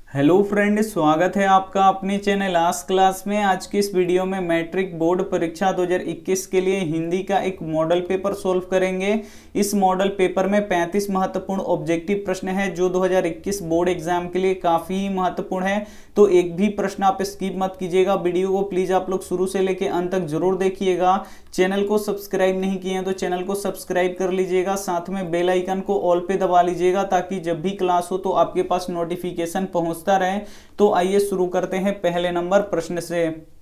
Hello friend, स्वागत है आपका अपने चैनल आज क्लास में। आज की इस वीडियो में मैट्रिक बोर्ड परीक्षा 2021 के लिए हिंदी का एक मॉडल पेपर सोल्व करेंगे। इस मॉडल पेपर में 35 महत्वपूर्ण ऑब्जेक्टिव प्रश्न है जो 2021 बोर्ड एग्जाम के लिए काफी ही महत्वपूर्ण है। तो एक भी प्रश्न आप स्किप मत कीजिएगा। वीडियो को प्लीज आप लोग शुरू से लेकर अंत तक जरूर देखिएगा। चैनल को सब्सक्राइब नहीं किए हैं तो चैनल को सब्सक्राइब कर लीजिएगा, साथ में बेल आइकन को ऑल पे दबा लीजिएगा ताकि जब भी क्लास हो तो आपके पास नोटिफिकेशन पहुंचता रहे। तो आइए शुरू करते हैं पहले नंबर प्रश्न से।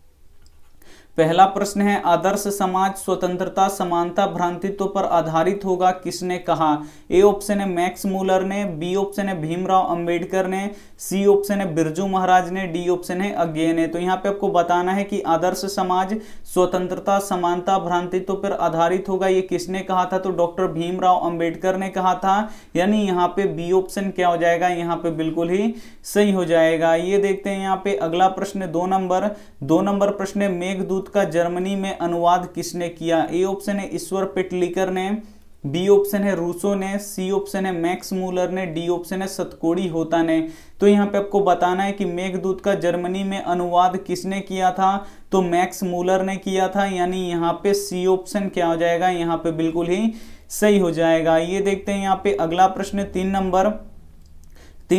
पहला प्रश्न है, आदर्श समाज स्वतंत्रता समानता भ्रातृत्व पर आधारित होगा, किसने कहा? ए ऑप्शन है मैक्स मूलर ने, बी ऑप्शन है भीमराव अंबेडकर ने, सी ऑप्शन है बिरजू महाराज ने, डी ऑप्शन है अज्ञे ने। तो यहाँ पे आपको बताना है कि आदर्श समाज स्वतंत्रता समानता भ्रातृत्व पर आधारित होगा, ये किसने कहा था? तो डॉक्टर भीमराव अंबेडकर ने कहा था। यानी यहाँ पे बी ऑप्शन क्या हो जाएगा? यहाँ पे बिल्कुल ही सही हो जाएगा। ये देखते हैं यहाँ पे अगला प्रश्न दो नंबर प्रश्न है, मेघदूत का जर्मनी में अनुवाद किसने किया? ए ऑप्शन है ईश्वर पेटलिकर ने, बी ऑप्शन है रूसो ने, सी ऑप्शन है मैक्स मूलर ने, डी ऑप्शन है सतकोड़ी होता ने। तो यहाँ पे आपको बताना है कि मेघदूत का जर्मनी में अनुवाद किसने किया था? तो मैक्स मूलर ने किया था। यानी यहाँ पे सी ऑप्शन क्या हो जाएगा? यहाँ पे बिल्कुल ही सही हो जाएगा। ये देखते हैं यहाँ पे अगला प्रश्न तीन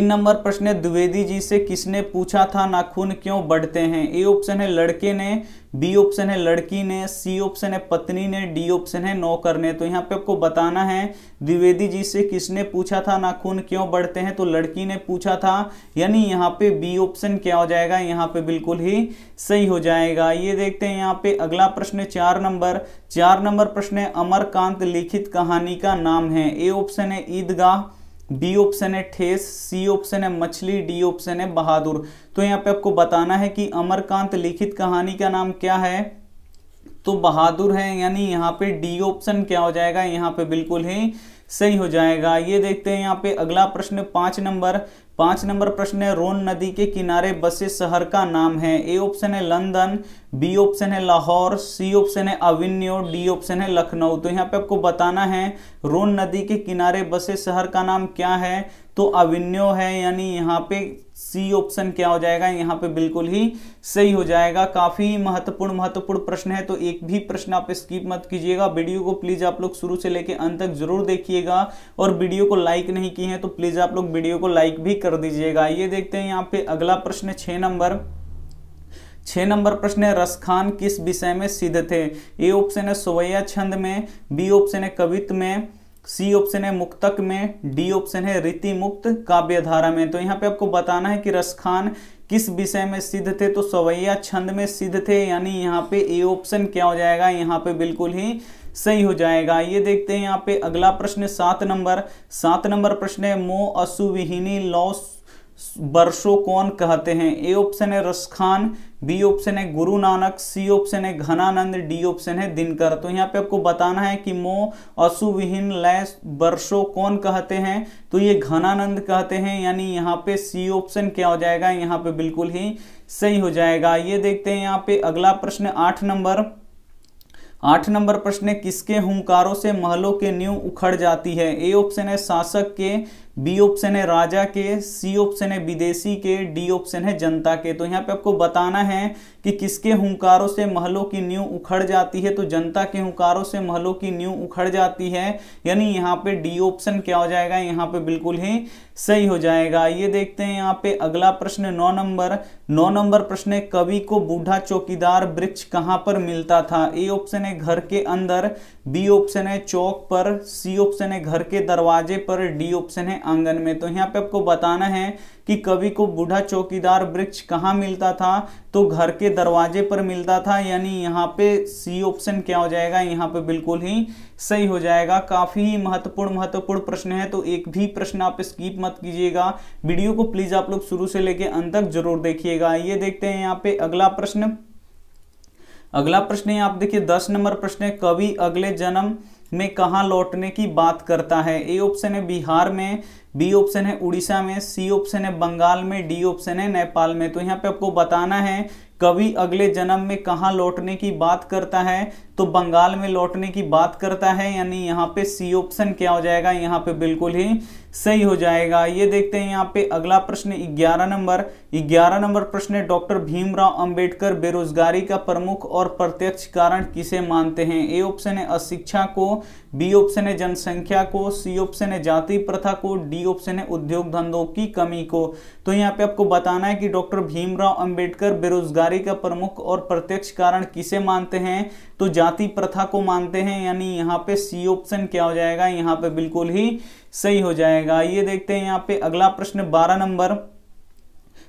नंबर प्रश्न, द्विवेदी जी से किसने पूछा था नाखून क्यों बढ़ते हैं? ए ऑप्शन है लड़के ने, बी ऑप्शन है लड़की ने, सी ऑप्शन है पत्नी ने, डी ऑप्शन है नौकर ने। तो यहाँ पे आपको बताना है द्विवेदी जी से किसने पूछा था नाखून क्यों बढ़ते हैं? तो लड़की ने पूछा था। यानी यहाँ पे बी ऑप्शन क्या हो जाएगा? यहाँ पे बिल्कुल ही सही हो जाएगा। ये देखते हैं यहाँ पे अगला प्रश्न चार नंबर प्रश्न है, अमरकांत लिखित कहानी का नाम है? ए ऑप्शन है ईदगाह, बी ऑप्शन है ठेस, सी ऑप्शन है मछली, डी ऑप्शन है बहादुर। तो यहाँ पे आपको बताना है कि अमरकांत लिखित कहानी का नाम क्या है? तो बहादुर है। यानी यहाँ पे डी ऑप्शन क्या हो जाएगा? यहाँ पे बिल्कुल ही सही हो जाएगा। ये देखते हैं यहाँ पे अगला प्रश्न पांच नंबर प्रश्न है, रोन नदी के किनारे बसे शहर का नाम है? ए ऑप्शन है लंदन, बी ऑप्शन है लाहौर, सी ऑप्शन है अविन्यो, डी ऑप्शन है लखनऊ। तो यहाँ पे आपको बताना है रोन नदी के किनारे बसे शहर का नाम क्या है? तो अविन्यो है। यानी यहाँ पे सी ऑप्शन क्या हो जाएगा? यहाँ पे बिल्कुल ही सही हो जाएगा। काफी महत्वपूर्ण प्रश्न है, तो एक भी प्रश्न आप स्किप मत कीजिएगा। वीडियो को प्लीज आप लोग शुरू से लेकर अंत तक जरूर देखिएगा, और वीडियो को लाइक नहीं किए हैं तो प्लीज आप लोग वीडियो को लाइक भी कर दीजिएगा। ये देखते हैं यहाँ पे अगला प्रश्न छह नंबर प्रश्न है, रसखान किस विषय में सिद्ध थे? ए ऑप्शन है सोवैया छंद में, बी ऑप्शन है कवित्व में, सी ऑप्शन है मुक्तक में, डी ऑप्शन है रीति मुक्त काव्यधारा में। तो यहाँ पे आपको बताना है कि रसखान किस विषय में सिद्ध थे? तो सवैया छंद में सिद्ध थे। यानी यहाँ पे ए ऑप्शन क्या हो जाएगा? यहाँ पे बिल्कुल ही सही हो जाएगा। ये देखते हैं यहाँ पे अगला प्रश्न सात नंबर प्रश्न है, मो असुविहीनी लौ वर्षों कौन कहते हैं? ए ऑप्शन है रसखान, बी ऑप्शन है गुरु नानक, सी ऑप्शन है घनानंद, डी ऑप्शन है दिनकर। तो यहाँ पे आपको बताना है कि मो असुविहीन लय वर्षों कौन कहते हैं? तो ये घनानंद कहते हैं। यानी यहाँ पे सी ऑप्शन क्या हो जाएगा? यहाँ पे बिल्कुल ही सही हो जाएगा। ये देखते हैं यहाँ पे अगला प्रश्न आठ नंबर प्रश्न, किसके हुंकारों से महलों के नींव उखड़ जाती है? ए ऑप्शन है शासक के, बी ऑप्शन है राजा के, सी ऑप्शन है विदेशी के, डी ऑप्शन है जनता के। तो यहाँ पे आपको बताना है कि किसके हुंकारों से महलों की नींव उखड़ जाती है? तो जनता के हुंकारों से महलों की नींव उखड़ जाती है। यानी यहाँ पे डी ऑप्शन क्या हो जाएगा? यहाँ पे बिल्कुल ही सही हो जाएगा। ये देखते हैं यहाँ पे अगला प्रश्न नौ नंबर प्रश्न है, कवि को बूढ़ा चौकीदार वृक्ष कहाँ पर मिलता था? ए ऑप्शन है घर के अंदर, बी ऑप्शन है चौक पर, सी ऑप्शन है घर के दरवाजे पर, डी ऑप्शन है आंगन में। तो यहाँ पे आपको बताना है कि कवि को बूढ़ा चौकीदार वृक्ष कहाँ मिलता था? तो घर के दरवाजे पर मिलता था। यानी यहाँ पे सी ऑप्शन क्या हो जाएगा? यहाँ पे बिल्कुल ही सही हो जाएगा। काफी महत्वपूर्ण प्रश्न है, तो एक भी प्रश्न आप स्किप मत कीजिएगा। वीडियो को प्लीज आप लोग शुरू से लेकर अंत तक जरूर देखिएगा। ये देखते हैं यहाँ पे अगला प्रश्न है, आप देखिए 10 नंबर प्रश्न है, कवि अगले जन्म में कहाँ लौटने की बात करता है? ए ऑप्शन है बिहार में, बी ऑप्शन है उड़ीसा में, सी ऑप्शन है बंगाल में, डी ऑप्शन है नेपाल में। तो यहाँ पे आपको बताना है कवि अगले जन्म में कहाँ लौटने की बात करता है, तो बंगाल में लौटने की बात करता है, यानी यहाँ पे सी ऑप्शन क्या हो जाएगा, यहाँ पे बिल्कुल ही सही हो जाएगा। ये देखते हैं यहाँ पे अगला प्रश्न 11 नंबर प्रश्न है, डॉक्टर भीमराव अंबेडकर बेरोजगारी का प्रमुख और प्रत्यक्ष कारण किसे मानते हैं? ए ऑप्शन है अशिक्षा को, बी ऑप्शन है जनसंख्या को, सी ऑप्शन है जाति प्रथा को, डी ऑप्शन है उद्योग धंधों की कमी को। तो यहाँ पे आपको बताना है कि डॉक्टर भीमराव अंबेडकर बेरोजगारी का प्रमुख और प्रत्यक्ष कारण किसे मानते हैं, तो जाति प्रथा को मानते हैं, यानी यहाँ पे सी ऑप्शन क्या हो जाएगा, यहाँ पे बिल्कुल ही सही हो जाएगा। ये देखते हैं यहाँ पे अगला प्रश्न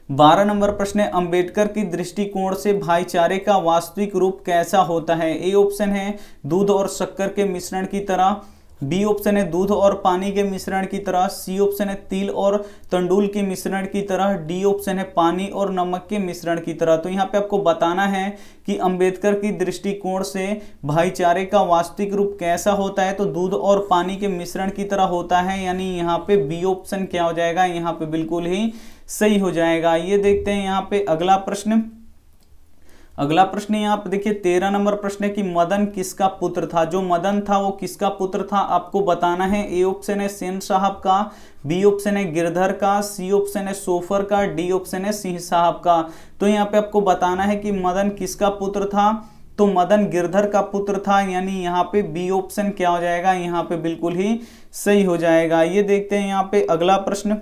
12 नंबर प्रश्न है, अंबेडकर की दृष्टिकोण से भाईचारे का वास्तविक रूप कैसा होता है? ए ऑप्शन है दूध और शक्कर के मिश्रण की तरह, बी ऑप्शन है दूध और पानी के मिश्रण की तरह, सी ऑप्शन है तिल और तंडुल के मिश्रण की तरह, डी ऑप्शन है पानी और नमक के मिश्रण की तरह। तो यहाँ पे आपको बताना है कि अंबेडकर की दृष्टिकोण से भाईचारे का वास्तविक रूप कैसा होता है, तो दूध और पानी के मिश्रण की तरह होता है, यानी यहाँ पे बी ऑप्शन क्या हो जाएगा, यहाँ पे बिल्कुल ही सही हो जाएगा। ये देखते हैं यहाँ पे अगला प्रश्न यहाँ पे देखिए 13 नंबर प्रश्न है कि मदन किसका पुत्र था? जो मदन था वो किसका पुत्र था आपको बताना है। ए ऑप्शन है सेन साहब का, बी ऑप्शन है गिरधर का, सी ऑप्शन है सोफर का, डी ऑप्शन है सिंह साहब का। तो यहाँ पे आपको बताना है कि मदन किसका पुत्र था, तो मदन गिरधर का पुत्र था, यानी यहाँ पे बी ऑप्शन क्या हो जाएगा, यहाँ पे बिल्कुल ही सही हो जाएगा। ये देखते हैं यहाँ पे अगला प्रश्न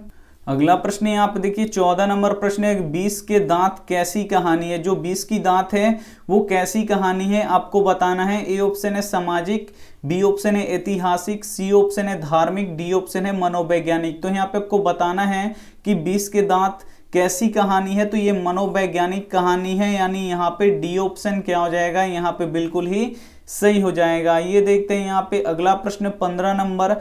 यहाँ पे देखिए 14 नंबर प्रश्न है, 20 के दांत कैसी कहानी है? जो 20 की दांत है वो कैसी कहानी है आपको बताना है। ए ऑप्शन है सामाजिक, बी ऑप्शन है ऐतिहासिक, सी ऑप्शन है धार्मिक, डी ऑप्शन है मनोवैज्ञानिक। तो यहाँ पे आपको बताना है कि 20 के दांत कैसी कहानी है, तो ये मनोवैज्ञानिक कहानी है, यानी यहाँ पे डी ऑप्शन क्या हो जाएगा, यहाँ पे बिल्कुल ही सही हो जाएगा। ये देखते हैं यहाँ पे अगला प्रश्न 15 नंबर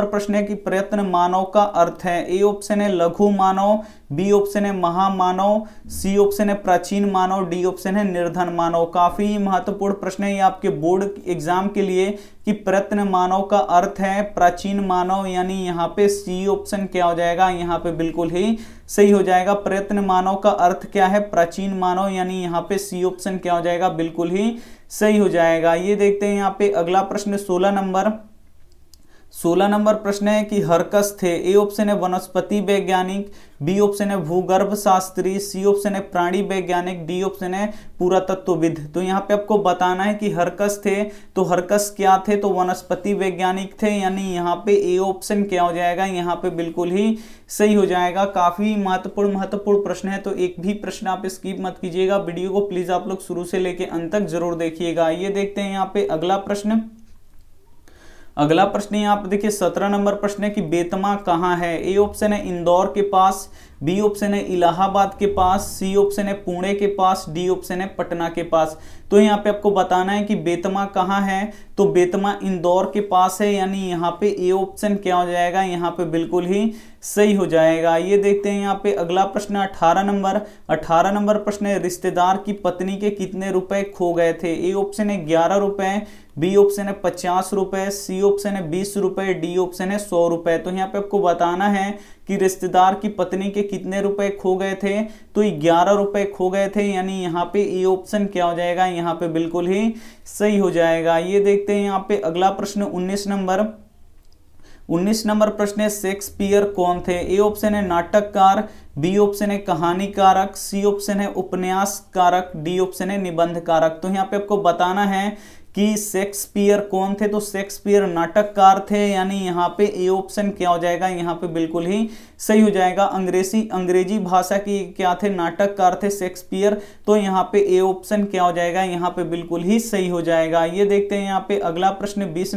प्रश्न है कि प्रयत्न मानव का अर्थ है। ए ऑप्शन है लघु मानव, बी ऑप्शन है महामानव, सी ऑप्शन है प्राचीन मानव, डी ऑप्शन है निर्धन मानव। काफी महत्वपूर्ण प्रश्न है ये आपके बोर्ड एग्जाम के लिए कि प्रयत्न मानव का अर्थ है प्राचीन मानव, यानी यहाँ पे सी ऑप्शन क्या हो जाएगा, यहाँ पे बिल्कुल ही सही हो जाएगा। प्रयत्न मानव का अर्थ क्या है, प्राचीन मानव, यानी यहाँ पे सी ऑप्शन क्या हो जाएगा, बिल्कुल ही सही हो जाएगा। ये देखते हैं यहाँ पे अगला प्रश्न 16 नंबर प्रश्न है कि हरकस थे। ए ऑप्शन है वनस्पति वैज्ञानिक, बी ऑप्शन है भूगर्भ शास्त्री, सी ऑप्शन है प्राणी वैज्ञानिक, डी ऑप्शन है पुरातत्वविद। तो यहाँ पे आपको बताना है कि हरकस थे, तो हरकस क्या थे, तो वनस्पति वैज्ञानिक थे, यानी यहाँ पे ए ऑप्शन क्या हो जाएगा, यहाँ पे बिल्कुल ही सही हो जाएगा। काफी महत्वपूर्ण प्रश्न है, तो एक भी प्रश्न आप स्किप मत कीजिएगा। वीडियो को प्लीज आप लोग शुरू से लेके अंत तक जरूर देखिएगा। ये देखते हैं यहाँ पे अगला प्रश्न यहाँ पे देखिए 17 नंबर प्रश्न है कि बेतमा कहाँ है? ए ऑप्शन है इंदौर के पास, बी ऑप्शन है इलाहाबाद के पास, सी ऑप्शन है पुणे के पास, डी ऑप्शन है पटना के पास। तो यहाँ पे आपको बताना है कि बेतमा कहाँ है, तो बेतमा इंदौर के पास है, यानी यहाँ पे ए ऑप्शन क्या हो जाएगा, यहाँ पे बिल्कुल ही सही हो जाएगा। ये देखते हैं यहाँ पे अगला प्रश्न 18 नंबर प्रश्न है रिश्तेदार की पत्नी के कितने रुपए खो गए थे? ए ऑप्शन है 11 रुपए, बी ऑप्शन है 50 रुपए, सी ऑप्शन है 20 रुपए, डी ऑप्शन है 100 रुपए। तो यहाँ पे आपको बताना है कि रिश्तेदार की पत्नी के कितने रुपए खो गए थे, तो 11 रुपए खो गए थे, यानी यहाँ पे ए ऑप्शन क्या हो जाएगा, यहाँ पे बिल्कुल ही सही हो जाएगा। ये देखते हैं यहाँ पे अगला प्रश्न 19 नंबर प्रश्न है शेक्सपियर कौन थे? ए ऑप्शन है नाटककार, बी ऑप्शन है कहानीकारक, सी ऑप्शन है उपन्यासकारक, डी ऑप्शन है निबंधकारक। तो यहाँ पे आपको बताना है कि शेक्सपियर कौन थे, तो शेक्सपियर नाटककार थे, यानी यहाँ पे ए ऑप्शन क्या हो जाएगा, यहाँ पे बिल्कुल ही सही हो जाएगा। अंग्रेजी भाषा की क्या थे, नाटककार थे शेक्सपियर, तो यहाँ पे ए ऑप्शन क्या हो जाएगा, यहाँ पे बिल्कुल ही सही हो जाएगा। ये देखते हैं यहाँ पे अगला प्रश्न 20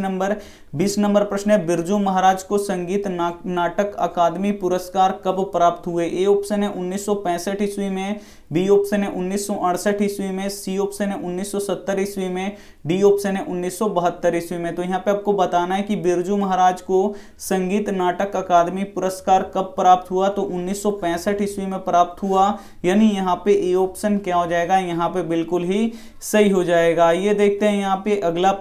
नंबर प्रश्न है बिरजू महाराज को संगीत नाटक अकादमी पुरस्कार कब प्राप्त हुए? ए ऑप्शन है 1965 ईस्वी में, बी ऑप्शन है 1968 ईस्वी में, सी ऑप्शन है 1970 ईस्वी में, डी ऑप्शन है 1972 ईस्वी में। तो यहाँ पे आपको बताना है कि बिरजू महाराज को संगीत नाटक अकादमी पुरस्कार कब प्राप्त हुआ, तो 1965 ईस्वी में प्राप्त हुआ, यानी यहाँ पे ए ऑप्शन क्या हो जाएगा, यहाँ पे बिल्कुल ही सही हो जाएगा। ये देखते हैं यहाँ पे अगला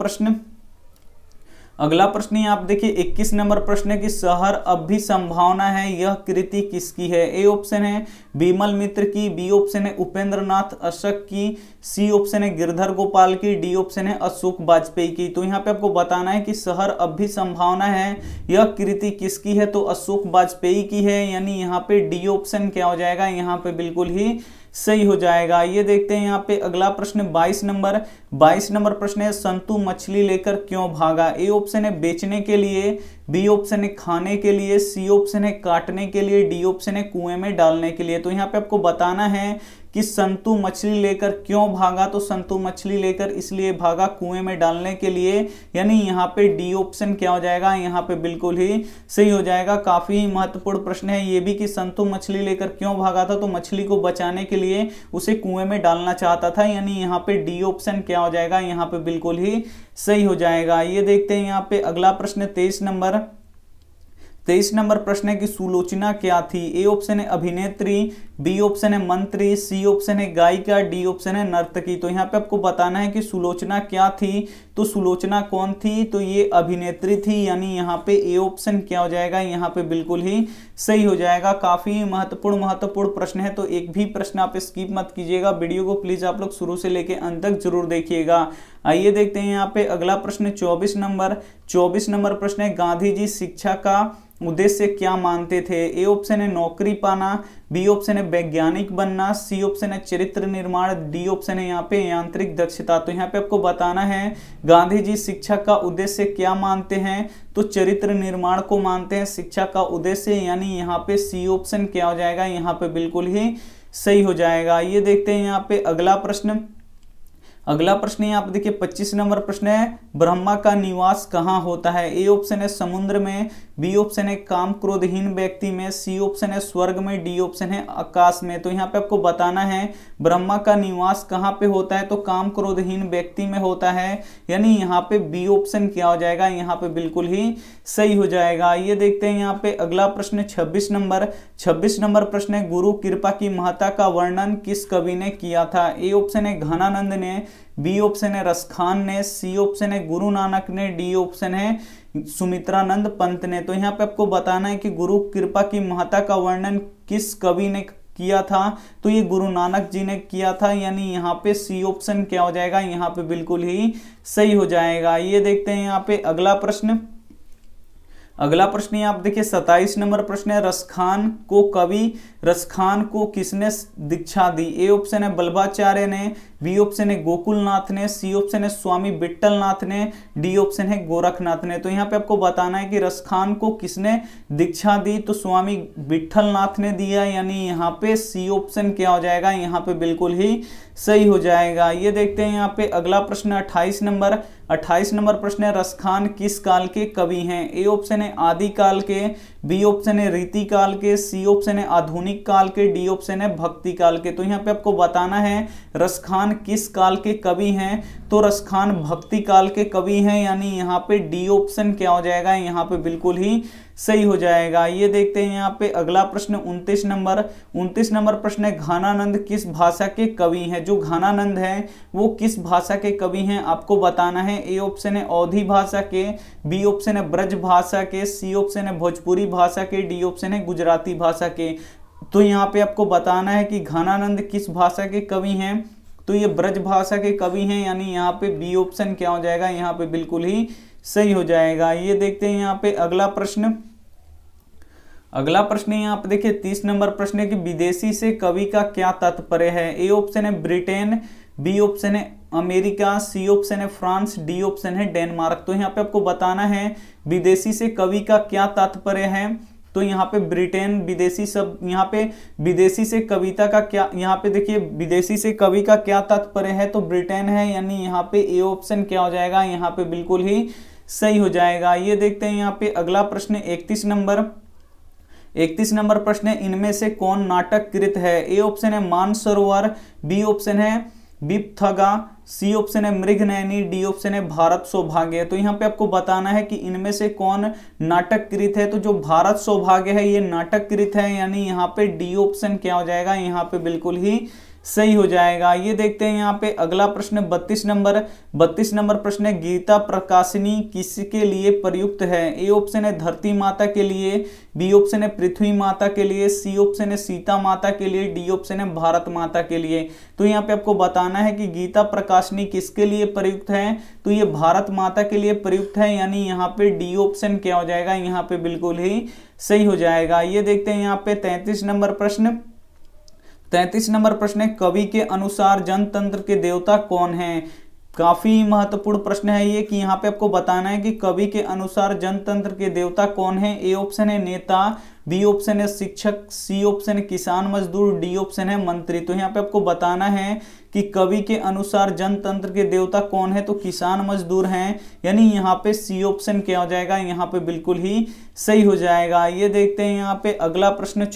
अगला प्रश्न ही आप देखिए 21 नंबर प्रश्न है कि शहर अब भी संभावना है, यह कृति किसकी है? ए ऑप्शन है बिमल मित्र की, बी ऑप्शन है उपेंद्र नाथ अशक की, सी ऑप्शन है गिरधर गोपाल की, डी ऑप्शन है अशोक वाजपेयी की। तो यहाँ पे आपको बताना है कि शहर अब भी संभावना है, यह कृति किसकी है? तो अशोक वाजपेयी की है, यानी यहाँ पे डी ऑप्शन क्या हो जाएगा, यहाँ पे बिल्कुल ही सही हो जाएगा। ये देखते हैं यहाँ पे अगला प्रश्न 22 नंबर प्रश्न है संतु मछली लेकर क्यों भागा? ए ऑप्शन है बेचने के लिए, बी ऑप्शन है खाने के लिए, सी ऑप्शन है काटने के लिए, डी ऑप्शन है कुएं में डालने के लिए। तो यहाँ पे आपको बताना है कि संतु मछली लेकर क्यों भागा? तो संतु मछली लेकर इसलिए भागा कुएं में डालने के लिए, यानी यहाँ पे डी ऑप्शन क्या हो जाएगा, यहाँ पे बिल्कुल ही सही हो जाएगा। काफी महत्वपूर्ण प्रश्न है ये भी कि संतु मछली लेकर क्यों भागा था? तो मछली को बचाने के लिए उसे कुएं में डालना चाहता था, यानी यहाँ पे डी ऑप्शन क्या हो जाएगा, यहाँ पे बिल्कुल ही सही हो जाएगा। ये देखते हैं यहाँ पे अगला प्रश्न 23 नंबर प्रश्न है कि सुलोचना क्या थी? ए ऑप्शन है अभिनेत्री, बी ऑप्शन है मंत्री, सी ऑप्शन है गायिका, डी ऑप्शन है नर्तकी। तो यहाँ पे आपको बताना है कि सुलोचना क्या थी? तो सुलोचना कौन थी? तो ये अभिनेत्री थी, यानी यहाँ पे ए ऑप्शन क्या हो जाएगा, यहाँ पे बिल्कुल ही सही हो जाएगा। काफी महत्वपूर्ण प्रश्न है, तो एक भी प्रश्न आप स्किप मत कीजिएगा। वीडियो को प्लीज आप लोग शुरू से लेके अंत तक जरूर देखिएगा। आइए देखते हैं यहाँ पे अगला प्रश्न 24 नंबर प्रश्न है गांधी जी शिक्षा का उद्देश्य क्या मानते थे? ए ऑप्शन है नौकरी पाना, बी ऑप्शन है वैज्ञानिक बनना, सी ऑप्शन है चरित्र निर्माण, डी ऑप्शन है यहाँ पे यांत्रिक दक्षता। तो यहाँ पे आपको बताना है गांधी जी शिक्षा का उद्देश्य क्या मानते हैं? तो चरित्र निर्माण को मानते हैं शिक्षा का उद्देश्य, यानी यहाँ पे सी ऑप्शन क्या हो जाएगा, यहाँ पे बिल्कुल ही सही हो जाएगा। ये देखते हैं यहाँ पे अगला प्रश्न यहाँ पे देखिए 25 नंबर प्रश्न है ब्रह्मा का निवास कहाँ होता है? ए ऑप्शन है समुद्र में, बी ऑप्शन है काम क्रोधहीन व्यक्ति में, सी ऑप्शन है स्वर्ग में, डी ऑप्शन है आकाश में। तो यहाँ पे आपको बताना है ब्रह्मा का निवास कहाँ पे होता है? तो काम क्रोधहीन व्यक्ति में होता है, यानी यहाँ पे बी ऑप्शन क्या हो जाएगा, यहाँ पे बिल्कुल ही सही हो जाएगा। ये देखते हैं यहाँ पे अगला प्रश्न 26 नंबर प्रश्न है गुरु कृपा की महत्ता का वर्णन किस कवि ने किया था? ए ऑप्शन है घनानंद ने, बी ऑप्शन है रसखान ने, सी ऑप्शन है गुरु नानक ने, डी ऑप्शन है सुमित्रानंद पंत ने। तो यहाँ पे आपको बताना है कि गुरु कृपा की महत्ता का वर्णन किस कवि ने किया था? तो ये गुरु नानक जी ने किया था, यानी यहाँ पे सी ऑप्शन क्या हो जाएगा, यहाँ पे बिल्कुल ही सही हो जाएगा। ये देखते हैं यहाँ पे अगला प्रश्न आप देखिए 27 नंबर प्रश्न है रसखान को किसने दीक्षा दी? ए ऑप्शन है बल्लभाचार्य ने, बी ऑप्शन है गोकुलनाथ ने, सी ऑप्शन है स्वामी विट्ठलनाथ ने, डी ऑप्शन है गोरखनाथ ने। तो यहाँ पे आपको बताना है कि रसखान को किसने दीक्षा दी? तो स्वामी विट्ठलनाथ ने दिया, यानी यहाँ पे सी ऑप्शन क्या हो जाएगा, यहाँ पे बिल्कुल ही सही हो जाएगा। ये देखते हैं यहाँ पे अगला प्रश्न 28 नंबर प्रश्न है रसखान किस काल के कवि हैं? ए ऑप्शन है आदिकाल के, बी ऑप्शन है रीतिकाल के, सी ऑप्शन है आधुनिक काल के, डी ऑप्शन है भक्ति काल के। तो यहाँ पे आपको बताना है रसखान किस काल के कवि हैं? तो रसखान भक्ति काल के कवि हैं, यानी यहाँ पे डी ऑप्शन क्या हो जाएगा, यहाँ पे बिल्कुल ही सही हो जाएगा। ये देखते हैं यहाँ पे अगला प्रश्न 29 नंबर प्रश्न है घनानंद किस भाषा के कवि हैं? जो घनानंद है वो किस भाषा के कवि हैं आपको बताना है। ए ऑप्शन है अवधी भाषा के, बी ऑप्शन है ब्रज भाषा के, सी ऑप्शन है भोजपुरी भाषा के, डी ऑप्शन है गुजराती भाषा के। तो यहाँ पे आपको बताना है कि घनानंद किस भाषा के कवि हैं? तो ये ब्रज भाषा के कवि हैं, यानी यहाँ पे बी ऑप्शन क्या हो जाएगा, यहाँ पे बिल्कुल ही सही हो जाएगा। ये देखते हैं यहाँ पे अगला प्रश्न यहाँ पे देखिए 30 नंबर प्रश्न है कि विदेशी से कवि का क्या तात्पर्य है? ए ऑप्शन है ब्रिटेन, बी ऑप्शन है अमेरिका, सी ऑप्शन है फ्रांस, डी ऑप्शन है डेनमार्क। तो यहाँ पे आपको बताना है विदेशी से कवि का क्या तात्पर्य है। तो यहाँ पे ब्रिटेन विदेशी सब, यहाँ पे विदेशी से कविता का क्या, यहाँ पे देखिए विदेशी से कवि का क्या तात्पर्य है? तो ब्रिटेन है, यानी यहाँ पे ए ऑप्शन क्या हो जाएगा, यहाँ पे बिल्कुल ही सही हो जाएगा। ये देखते हैं यहाँ पे अगला प्रश्न 31 नंबर प्रश्न है इनमें से कौन नाटक कृत है? ए ऑप्शन है मानसरोवर, बी ऑप्शन है विपथगा, सी ऑप्शन है मृगनयनी, डी ऑप्शन है भारत सौभाग्य। तो यहाँ पे आपको बताना है कि इनमें से कौन नाटक कृत है। तो जो भारत सौभाग्य है ये नाटक कृत है, यानी यहाँ पे डी ऑप्शन क्या हो जाएगा, यहाँ पे बिल्कुल ही सही हो जाएगा। ये देखते हैं यहाँ पे अगला प्रश्न 32 नंबर प्रश्न है, गीता प्रकाशिनी किसके लिए प्रयुक्त है? ए ऑप्शन है धरती माता के लिए, बी ऑप्शन है पृथ्वी माता के लिए, सी ऑप्शन है सीता माता के लिए, डी ऑप्शन है भारत माता के लिए। तो यहाँ पे आपको बताना है कि गीता प्रकाशिनी किसके लिए प्रयुक्त है, तो ये भारत माता के लिए प्रयुक्त है, यानी यहाँ पे डी ऑप्शन क्या हो जाएगा, यहाँ पे बिल्कुल ही सही हो जाएगा। ये देखते हैं यहाँ पे 33 नंबर प्रश्न है, कवि के अनुसार जनतंत्र के देवता कौन है? काफी महत्वपूर्ण प्रश्न है ये कि यहाँ पे आपको बताना है कि कवि के अनुसार जनतंत्र के देवता कौन है। ए ऑप्शन है नेता, बी ऑप्शन है शिक्षक, सी ऑप्शन है किसान मजदूर, डी ऑप्शन है मंत्री। तो यहाँ पे आपको बताना है कि कवि के अनुसार जनतंत्र के देवता कौन है, तो किसान मजदूर हैं, यानी यहाँ पे सी ऑप्शन क्या हो जाएगा, यहाँ पे बिल्कुल ही सही हो जाएगा। ये देखते हैं यहाँ पे अगला प्रश्न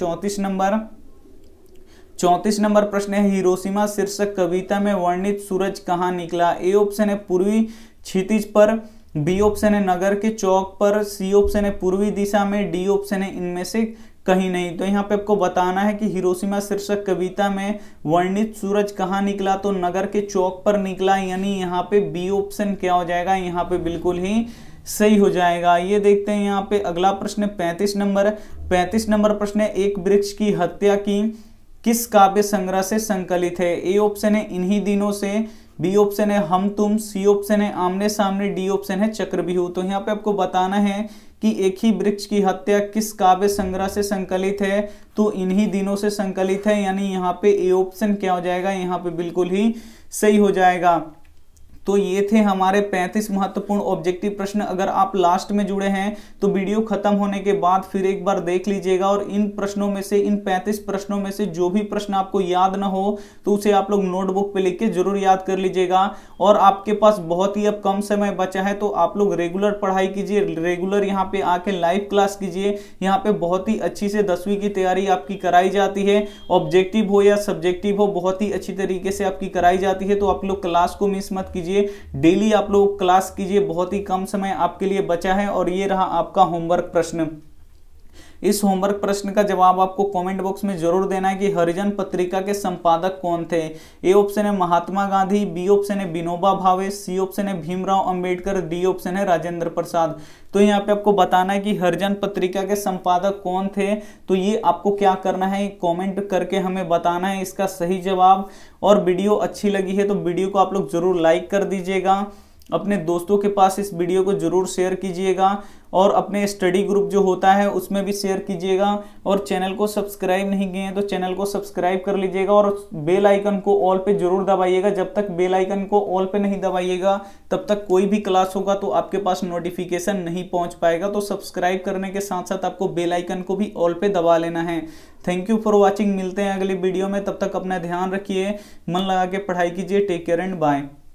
34 नंबर प्रश्न है, हिरोशिमा शीर्षक कविता में वर्णित सूरज कहाँ निकला? ए ऑप्शन है पूर्वी क्षितिज पर, बी ऑप्शन है नगर के चौक पर, सी ऑप्शन है पूर्वी दिशा में, डी ऑप्शन है इनमें से कहीं नहीं। तो यहाँ पे आपको बताना है कि हिरोशिमा शीर्षक कविता में वर्णित सूरज कहाँ निकला, तो नगर के चौक पर निकला, यानी यहाँ पे बी ऑप्शन क्या हो जाएगा, यहाँ पे बिल्कुल ही सही हो जाएगा। ये देखते हैं यहाँ पे अगला प्रश्न 35 नंबर प्रश्न है, एक वृक्ष की हत्या की किस काव्य संग्रह से संकलित है? ए ऑप्शन है इन्हीं दिनों से, बी ऑप्शन है हम तुम, सी ऑप्शन है आमने सामने, डी ऑप्शन है चक्रव्यूह। तो यहाँ पे आपको बताना है कि एक ही वृक्ष की हत्या किस काव्य संग्रह से संकलित है, तो इन्हीं दिनों से संकलित है, यानी यहाँ पे ए ऑप्शन क्या हो जाएगा, यहाँ पे बिल्कुल ही सही हो जाएगा। तो ये थे हमारे 35 महत्वपूर्ण ऑब्जेक्टिव प्रश्न। अगर आप लास्ट में जुड़े हैं तो वीडियो खत्म होने के बाद फिर एक बार देख लीजिएगा, और इन प्रश्नों में से, इन 35 प्रश्नों में से जो भी प्रश्न आपको याद ना हो तो उसे आप लोग नोटबुक पे लिख के जरूर याद कर लीजिएगा। और आपके पास बहुत ही अब कम समय बचा है तो आप लोग रेगुलर पढ़ाई कीजिए, रेगुलर यहाँ पे आके लाइव क्लास कीजिए। यहाँ पे बहुत ही अच्छी से 10वीं की तैयारी आपकी कराई जाती है, ऑब्जेक्टिव हो या सब्जेक्टिव हो, बहुत ही अच्छी तरीके से आपकी कराई जाती है। तो आप लोग क्लास को मिस मत कीजिए, डेली आप लोग क्लास कीजिए, बहुत ही कम समय आपके लिए बचा है। और ये रहा आपका होमवर्क प्रश्न। इस होमवर्क प्रश्न का जवाब आपको कमेंट बॉक्स में जरूर देना है कि हरिजन पत्रिका के संपादक कौन थे। ए ऑप्शन है महात्मा गांधी, बी ऑप्शन है विनोबा भावे, सी ऑप्शन है भीमराव अंबेडकर, डी ऑप्शन है राजेंद्र प्रसाद। तो यहाँ पे आपको बताना है कि हरिजन पत्रिका के संपादक कौन थे। तो ये आपको क्या करना है, कमेंट करके हमें बताना है इसका सही जवाब। और वीडियो अच्छी लगी है तो वीडियो को आप लोग जरूर लाइक कर दीजिएगा, अपने दोस्तों के पास इस वीडियो को जरूर शेयर कीजिएगा, और अपने स्टडी ग्रुप जो होता है उसमें भी शेयर कीजिएगा। और चैनल को सब्सक्राइब नहीं किए हैं तो चैनल को सब्सक्राइब कर लीजिएगा, और बेल आइकन को ऑल पे जरूर दबाइएगा। जब तक बेल आइकन को ऑल पे नहीं दबाइएगा तब तक कोई भी क्लास होगा तो आपके पास नोटिफिकेशन नहीं पहुंच पाएगा। तो सब्सक्राइब करने के साथ साथ आपको बेल आइकन को भी ऑल पे दबा लेना है। Thank you for watching. मिलते हैं अगली वीडियो में, तब तक अपना ध्यान रखिए, मन लगा के पढ़ाई कीजिए। Take care and bye.